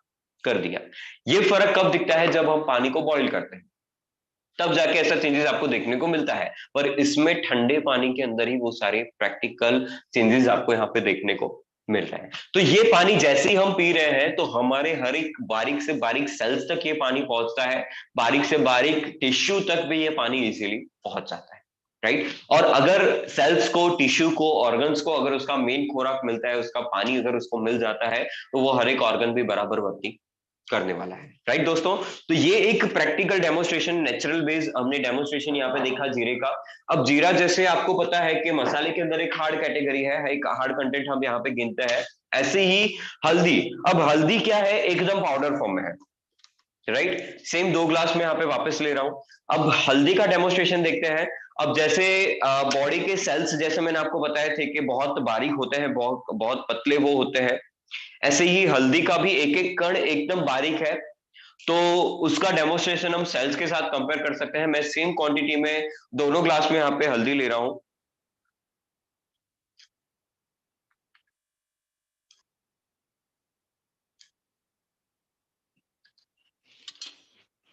कर दिया। ये फर्क कब दिखता है? जब हम पानी को बॉईल करते हैं, तब जाके ऐसा चेंजेस आपको देखने को मिलता है। पर इसमें ठंडे पानी के अंदर ही वो सारे प्रैक्टिकल चेंजेस आपको यहाँ पे देखने को मिल रहे हैं। तो ये पानी जैसे ही हम पी रहे हैं तो हमारे हर एक बारीक से बारीक सेल्स तक ये पानी पहुंचता है, बारीक से बारीक टिश्यू तक भी ये पानी इजीली पहुंच जाता है, राइट। और अगर सेल्स को, टिश्यू को, ऑर्गन्स को अगर उसका मेन खुराक मिलता है, उसका पानी अगर उसको मिल जाता है, तो वो हर एक ऑर्गन भी बराबर वर्किंग करने वाला है, राइट दोस्तों। तो ये एक प्रैक्टिकल डेमोन्स्ट्रेशन, नेचुरल बेस हमने डेमोन्स्ट्रेशन यहाँ पे देखा जीरे का। अब जीरा जैसे आपको पता है कि मसाले के अंदर एक हार्ड कैटेगरी है, एक हार्ड कंटेंट हम यहाँ पे गिनते हैं। ऐसे ही हल्दी, अब हल्दी क्या है? एकदम पाउडर फॉर्म में है, राइट। सेम 2 ग्लास में यहाँ पे वापस ले रहा हूं। अब हल्दी का डेमोन्स्ट्रेशन देखते हैं। अब जैसे बॉडी के सेल्स, जैसे मैंने आपको बताए थे कि बहुत बारीक होते हैं, बहुत बहुत पतले वो होते हैं, ऐसे ही हल्दी का भी एक एक कण एकदम बारीक है। तो उसका डेमोस्ट्रेशन हम सेल्स के साथ कंपेयर कर सकते हैं। मैं सेम क्वांटिटी में दोनों ग्लास में यहाँ पे हल्दी ले रहा हूं।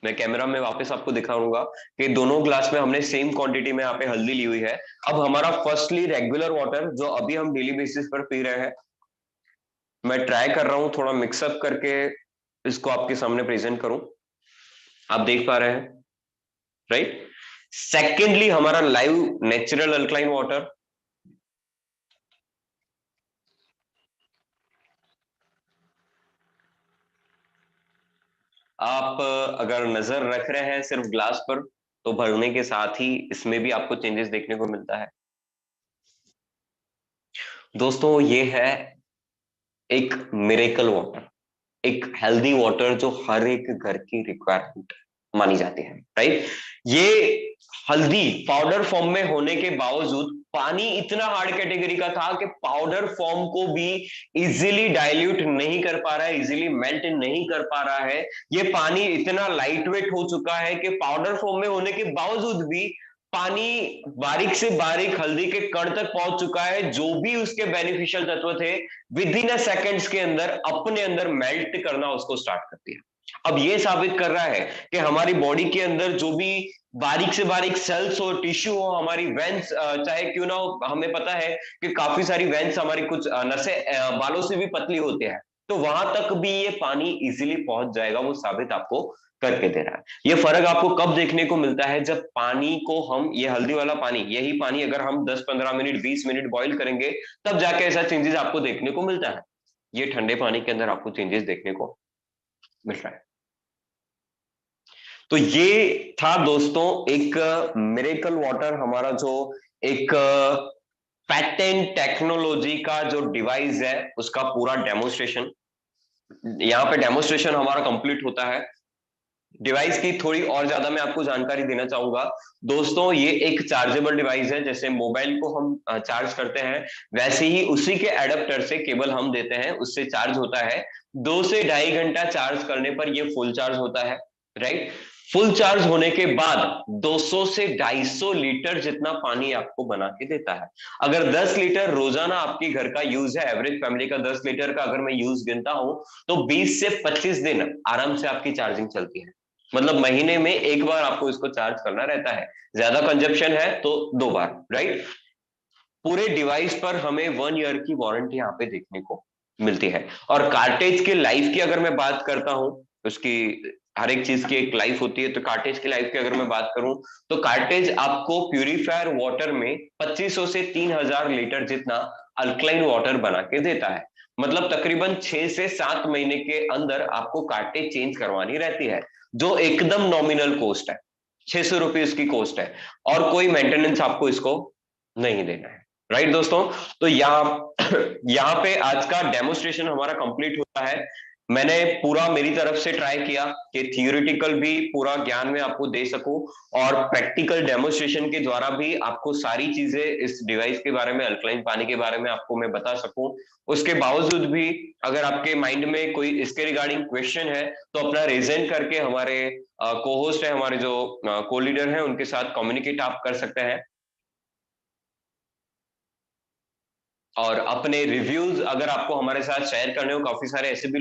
मैं कैमरा में वापस आपको दिखाऊंगा कि दोनों ग्लास में हमने सेम क्वांटिटी में यहाँ पे हल्दी ली हुई है। अब हमारा फर्स्टली रेगुलर वाटर जो अभी हम डेली बेसिस पर पी रहे हैं, मैं ट्राई कर रहा हूं थोड़ा मिक्सअप करके इसको आपके सामने प्रेजेंट करूं। आप देख पा रहे हैं, राइट। सेकेंडली हमारा लाइव नेचुरल अल्कलाइन वाटर। आप अगर नजर रख रहे हैं सिर्फ ग्लास पर, तो भरने के साथ ही इसमें भी आपको चेंजेस देखने को मिलता है। दोस्तों ये है एक मिरेकल वाटर, एक हेल्दी वाटर जो हर एक घर की रिक्वायरमेंट मानी जाती है, राइट। ये हल्दी पाउडर फॉर्म में होने के बावजूद पानी इतना हार्ड कैटेगरी का था कि पाउडर फॉर्म को भी इजीली डाइल्यूट नहीं कर पा रहा है, इजीली मेल्ट नहीं कर पा रहा है। ये पानी इतना लाइट वेट हो चुका है कि पाउडर फॉर्म में होने के बावजूद भी पानी बारीक से बारीक हल्दी के कण तक पहुंच चुका है। जो भी उसके बेनिफिशियल तत्व थे विद इन अ सेकेंड्स के अंदर अपने अंदर मेल्ट करना उसको स्टार्ट कर दिया। अब ये साबित कर रहा है कि हमारी बॉडी के अंदर जो भी बारीक से बारीक सेल्स हो, टिश्यू हो, हमारी वेंस चाहे क्यों ना हो, हमें पता है कि काफी सारी वेंस हमारी कुछ नसें बालों से भी पतली होती है, तो वहां तक भी ये पानी इजीली पहुंच जाएगा, वो साबित आपको करके दे रहा है। ये फर्क आपको कब देखने को मिलता है, जब पानी को हम, ये हल्दी वाला पानी, यही पानी अगर हम 10-15 मिनट 20 मिनट बॉईल करेंगे, तब जाके ऐसा चेंजेस आपको देखने को मिलता है। ये ठंडे पानी के अंदर आपको चेंजेस देखने को मिल रहा है। तो ये था दोस्तों एक मिरेकल वाटर, हमारा जो एक पैटेंट टेक्नोलॉजी का जो डिवाइस है उसका पूरा डेमोस्ट्रेशन। यहाँ पे डेमोस्ट्रेशन हमारा कंप्लीट होता है। डिवाइस की थोड़ी और ज्यादा मैं आपको जानकारी देना चाहूंगा दोस्तों। ये एक चार्जेबल डिवाइस है, जैसे मोबाइल को हम चार्ज करते हैं, वैसे ही उसी के एडेप्टर से केबल हम देते हैं, उससे चार्ज होता है। 2 से ढाई घंटा चार्ज करने पर ये फुल चार्ज होता है, राइट। फुल चार्ज होने के बाद 200 से 250 लीटर जितना पानी आपको बना के देता है। अगर 10 लीटर रोजाना आपके घर का यूज है, एवरेज फैमिली का 10 लीटर का अगर मैं यूज गिनता हूं, तो 20 से 25 दिन आराम से आपकी चार्जिंग चलती है। मतलब महीने में एक बार आपको इसको चार्ज करना रहता है। ज्यादा कंजप्शन है तो 2 बार, राइट। पूरे डिवाइस पर हमें 1 ईयर की वारंटी यहाँ पे देखने को मिलती है। और कार्टेज के लाइफ की अगर मैं बात करता हूं, उसकी हर एक चीज की एक लाइफ होती है, तो कार्टेज की लाइफ की अगर मैं बात करूं, तो कार्टेज आपको प्यूरिफायर वाटर में 2500 से 3000 लीटर जितना अल्कलाइन वाटर बना के देता है। मतलब तकरीबन 6 से 7 महीने के अंदर आपको कार्टेज चेंज करवानी रहती है, जो एकदम नॉमिनल कॉस्ट है। 600 रुपये इसकी कॉस्ट है, और कोई मेंटेनेंस आपको इसको नहीं देना है, राइट दोस्तों। तो यहाँ यहाँ पे आज का डेमोस्ट्रेशन हमारा कंप्लीट होता है। मैंने पूरा मेरी तरफ से ट्राई किया कि थियोरिटिकल भी पूरा ज्ञान में आपको दे सकूं, और प्रैक्टिकल डेमोस्ट्रेशन के द्वारा भी आपको सारी चीजें इस डिवाइस के बारे में, अल्कलाइन पानी के बारे में आपको मैं बता सकूं। उसके बावजूद भी अगर आपके माइंड में कोई इसके रिगार्डिंग क्वेश्चन है, तो अपना रिजेंट करके हमारे को होस्ट है, हमारे जो को लीडर हैं, उनके साथ कम्युनिकेट आप कर सकते हैं। और अपने रिव्यूज अगर आपको हमारे साथ शेयर करने हो, काफी सारे ऐसे भी